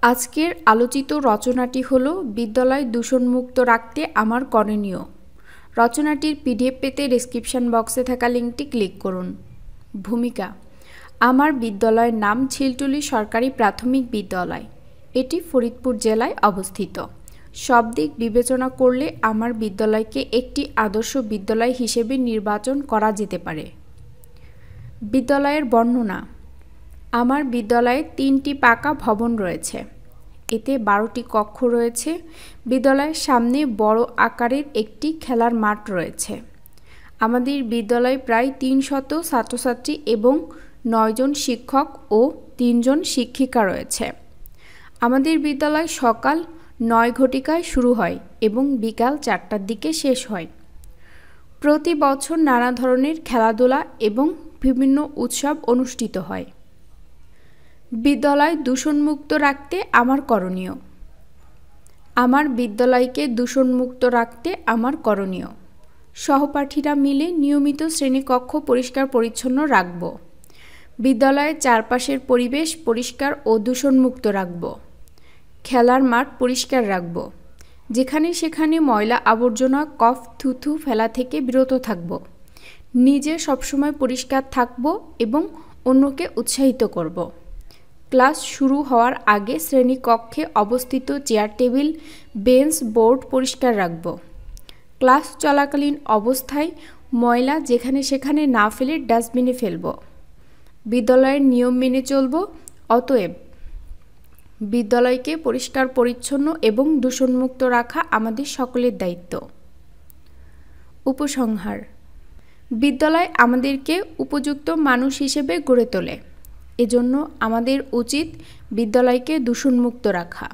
আজকের আলোচিত রচনাটি হল বিদ্যালয় দূষণমুক্ত রাখতে আমার করণীয়। রচনাটির পিডিএফ পেতে ডেসক্রিপশন বক্সে থাকা লিঙ্কটি ক্লিক করুন। ভূমিকা: আমার বিদ্যালয়ের নাম ছিলটুলি সরকারি প্রাথমিক বিদ্যালয়। এটি ফরিদপুর জেলায় অবস্থিত। সব দিক বিবেচনা করলে আমার বিদ্যালয়কে একটি আদর্শ বিদ্যালয় হিসেবে নির্বাচন করা যেতে পারে। বিদ্যালয়ের বর্ণনা: আমার বিদ্যালয়ে 3টি পাকা ভবন রয়েছে। এতে 12টি কক্ষ রয়েছে। বিদ্যালয়ের সামনে বড় আকারের একটি খেলার মাঠ রয়েছে। আমাদের বিদ্যালয়ে প্রায় 300 ছাত্রছাত্রী এবং 9 জন শিক্ষক ও 3 জন শিক্ষিকা রয়েছে। আমাদের বিদ্যালয় সকাল 9 ঘটিকায় শুরু হয় এবং বিকাল 4টার দিকে শেষ হয়। প্রতি বছর নানা ধরনের খেলাধুলা এবং বিভিন্ন উৎসব অনুষ্ঠিত হয়। বিদ্যালয় দূষণমুক্ত রাখতে আমার করণীয়। আমার বিদ্যালয়কে দূষণমুক্ত রাখতে আমার করণীয়: সহপাঠীরা মিলে নিয়মিত শ্রেণীকক্ষ পরিষ্কার পরিচ্ছন্ন রাখব। বিদ্যালয়ের চারপাশের পরিবেশ পরিষ্কার ও দূষণমুক্ত রাখব। খেলার মাঠ পরিষ্কার রাখব। যেখানে সেখানে ময়লা আবর্জনা কফ থুথু ফেলা থেকে বিরত থাকব। নিজে সবসময় পরিষ্কার থাকব এবং অন্যকে উৎসাহিত করব। ক্লাস শুরু হওয়ার আগে শ্রেণীকক্ষে অবস্থিত চেয়ার টেবিল বেঞ্চ বোর্ড পরিষ্কার রাখব। ক্লাস চলাকালীন অবস্থায় ময়লা যেখানে সেখানে না ফেলে ডাস্টবিনে ফেলব। বিদ্যালয়ের নিয়ম মেনে চলব। অতএব বিদ্যালয়কে পরিষ্কার পরিচ্ছন্ন এবং দূষণমুক্ত রাখা আমাদের সকলের দায়িত্ব। উপসংহার: বিদ্যালয় আমাদেরকে উপযুক্ত মানুষ হিসেবে গড়ে তোলে। এজন্য আমাদের উচিত বিদ্যালয়কে দূষণমুক্ত রাখা,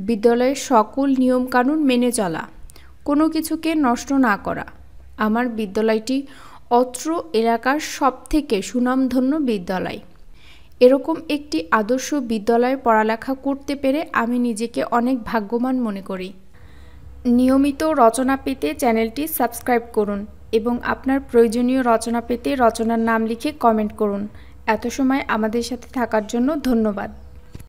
বিদ্যালয়ের সকল নিয়মকানুন মেনে চলা, কোনো কিছুকে নষ্ট না করা। আমার বিদ্যালয়টি অত্র এলাকার সবথেকে সুনামধন্য বিদ্যালয়। এরকম একটি আদর্শ বিদ্যালয়ে পড়ালেখা করতে পেরে আমি নিজেকে অনেক ভাগ্যবান মনে করি। নিয়মিত রচনা পেতে চ্যানেলটি সাবস্ক্রাইব করুন এবং আপনার প্রয়োজনীয় রচনা পেতে রচনার নাম লিখে কমেন্ট করুন। এত সময় আমাদের সাথে থাকার জন্য ধন্যবাদ।